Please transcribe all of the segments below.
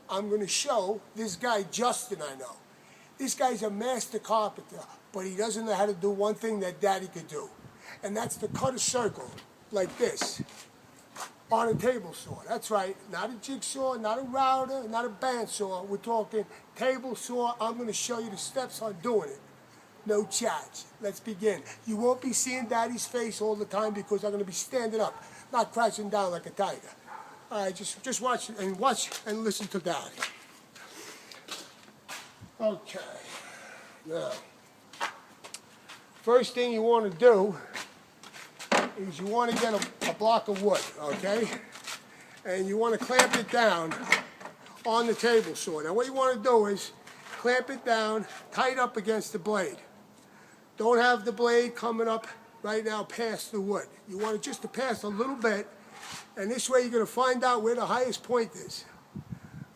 I'm going to show this guy, Justin, I know. This guy's a master carpenter, but he doesn't know how to do one thing that Daddy could do. And that's to cut a circle like this on a table saw. That's right, not a jigsaw, not a router, not a bandsaw. We're talking table saw. I'm going to show you the steps on doing it. No charge. Let's begin. You won't be seeing Daddy's face all the time because I'm going to be standing up, not crouching down like a tiger. All right, just watch and listen to Daddy. Okay. Now, first thing you want to do is you want to get a block of wood, okay? And you want to clamp it down on the table saw. Now what you want to do is clamp it down tight up against the blade. Don't have the blade coming up right now past the wood. You want it just to pass a little bit, and this way you're going to find out where the highest point is.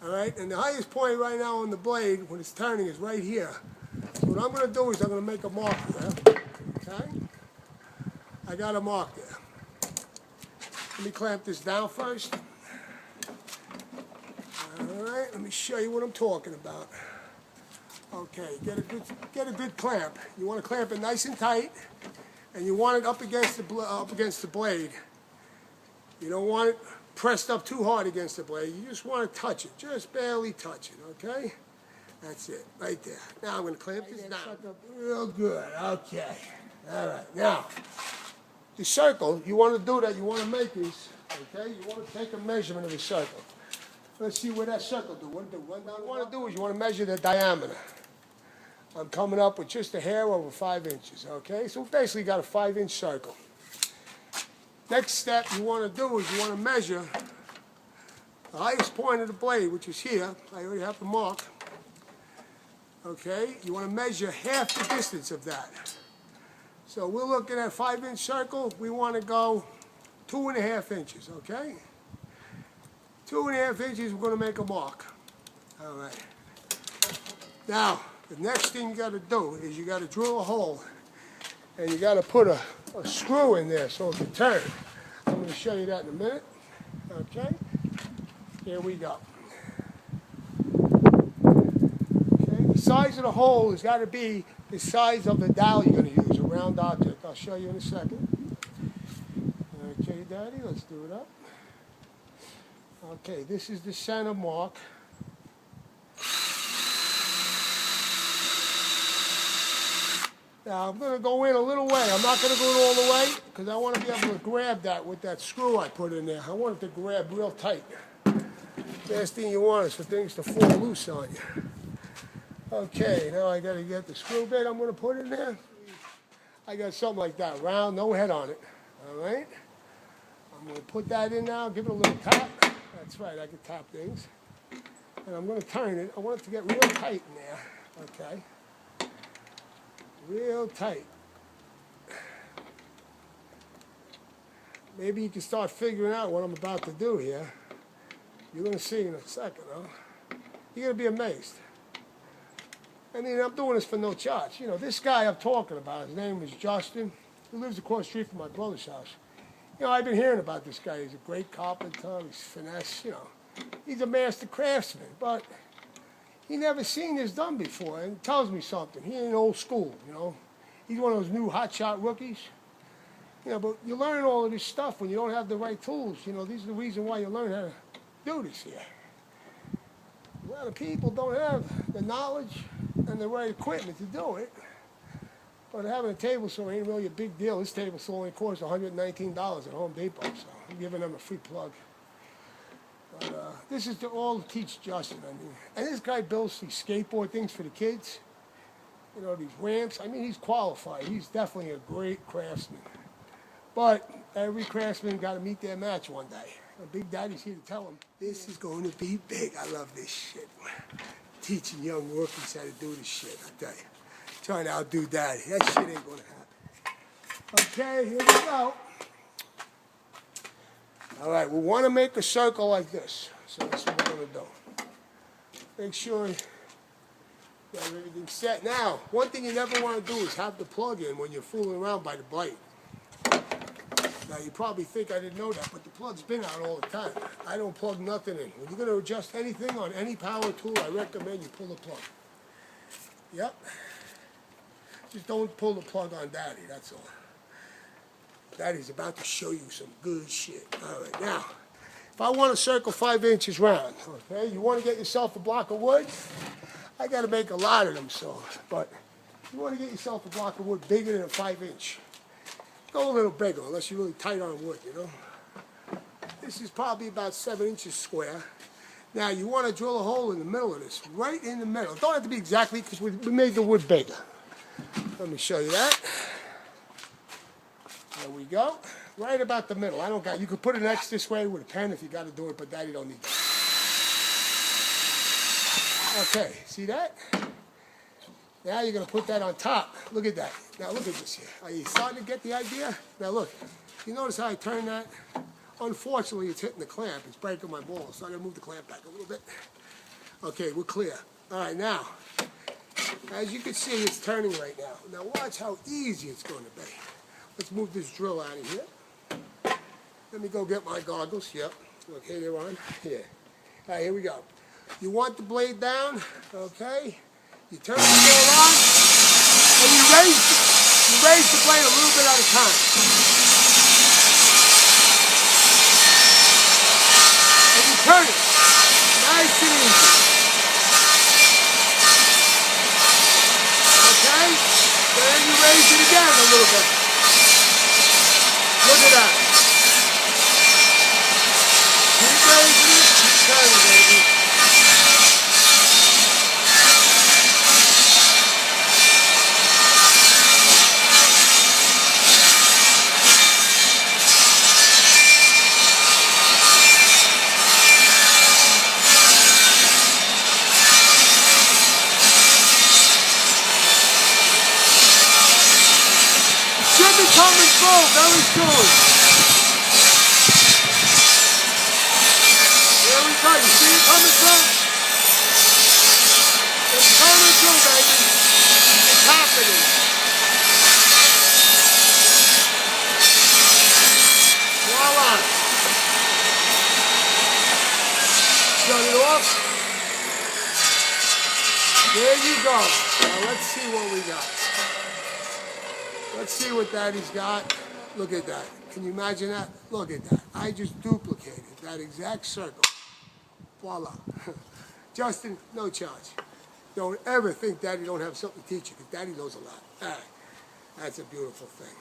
All right, and the highest point right now on the blade when it's turning is right here. So what I'm going to do is I'm going to make a mark there, okay? I got a mark there. Let me clamp this down first. All right, let me show you what I'm talking about. Okay, get a good clamp. You want to clamp it nice and tight, and you want it up against the blade. You don't want it pressed up too hard against the blade. You just want to touch it, just barely touch it. Okay, that's it, right there. Now I'm going to clamp this down real good. Okay, all right. Now the circle you want to do that. You want to make is okay. You want to take a measurement of the circle. Let's see what that circle do. What you want to do is you want to measure the diameter. I'm coming up with just a hair over 5 inches, okay? So we basically got a 5-inch circle. Next step you want to do is you want to measure the highest point of the blade, which is here. I already have the mark. Okay? You want to measure half the distance of that. So we're looking at a 5-inch circle. We want to go 2.5 inches, okay? 2.5 inches, we're going to make a mark. All right. Now, the next thing you got to do is you got to drill a hole, and you got to put a screw in there so it can turn. I'm going to show you that in a minute. Okay? Here we go. Okay? The size of the hole has got to be the size of the dowel you're going to use, a round object. I'll show you in a second. Okay, Daddy, let's do it up. Okay, this is the center mark. Now I'm going to go in a little way. I'm not going to go all the way because I want to be able to grab that with that screw I put in there. I want it to grab real tight. Last thing you want is for things to fall loose on you. Okay, now I got to get the screw bit I'm going to put in there. I got something like that, round, no head on it. All right? I'm going to put that in now, give it a little tap. That's right, I can tap things. And I'm going to turn it. I want it to get real tight in there. Okay? Real tight. Maybe you can start figuring out what I'm about to do here. You're going to see in a second, huh? You're going to be amazed. I mean, I'm doing this for no charge. You know, this guy I'm talking about, his name is Justin. He lives across the street from my brother's house. You know, I've been hearing about this guy. He's a great carpenter. He's finesse, you know. He's a master craftsman, but he never seen this done before, and it tells me something. He ain't old school, you know. He's one of those new hotshot rookies. You know, but you learn all of this stuff when you don't have the right tools. You know, these are the reason why you learn how to do this here. A lot of people don't have the knowledge and the right equipment to do it. But having a table saw ain't really a big deal. This table saw only costs $119 at Home Depot, so I'm giving them a free plug. But this is all to teach Justin. I mean, and this guy builds these skateboard things for the kids. You know, these ramps. I mean, he's qualified. He's definitely a great craftsman. But every craftsman got to meet their match one day. And Big Daddy's here to tell him, this is going to be big. I love this shit. Teaching young rookies how to do this shit, I tell you. Trying to outdo Daddy. That shit ain't going to happen. Okay, here we go. All right, we want to make a circle like this. So that's what we're going to do. Make sure you have everything set. Now, one thing you never want to do is have the plug in when you're fooling around by the blade. Now you probably think I didn't know that, but the plug's been out all the time. I don't plug nothing in. When you're going to adjust anything on any power tool, I recommend you pull the plug. Yep. Just don't pull the plug on Daddy, that's all. Daddy's about to show you some good shit. All right, now, if I want a circle 5 inches round, okay, you want to get yourself a block of wood? I got to make a lot of them, but you want to get yourself a block of wood bigger than a 5-inch. Go a little bigger, unless you're really tight on wood, you know. This is probably about 7 inches square. Now, you want to drill a hole in the middle of this, right in the middle. It don't have to be exactly, because we made the wood bigger. Let me show you that. There we go. Right about the middle. You could put an X this way with a pen if you got to do it, but Daddy don't need that. Okay, see that? Now you're going to put that on top. Look at that. Now look at this here. Are you starting to get the idea? Now look, you notice how I turn that? Unfortunately, it's hitting the clamp. It's breaking my balls, so I'm going to move the clamp back a little bit. Okay, we're clear. All right, now, as you can see, it's turning right now. Now watch how easy it's going to be. Let's move this drill out of here. Let me go get my goggles. Yep. Okay, they're on. Here. All right, here we go. You want the blade down, okay? You turn the drill on, and you raise the blade a little bit at a time. And you turn it. Nice and easy. Okay? Then you raise it again a little bit. Look at that. Keep raising it, keep turning, baby. Should be coming full very soon. Here we go. You see it coming through? It's coming through, baby. It's happening. Voila. Shut it off. There you go. Now let's see what we got. Let's see what Daddy's got. Look at that. Can you imagine that? Look at that. I just duplicated that exact circle. Voila. Justin, no charge. Don't ever think Daddy don't have something to teach you, because Daddy knows a lot. All right. That's a beautiful thing.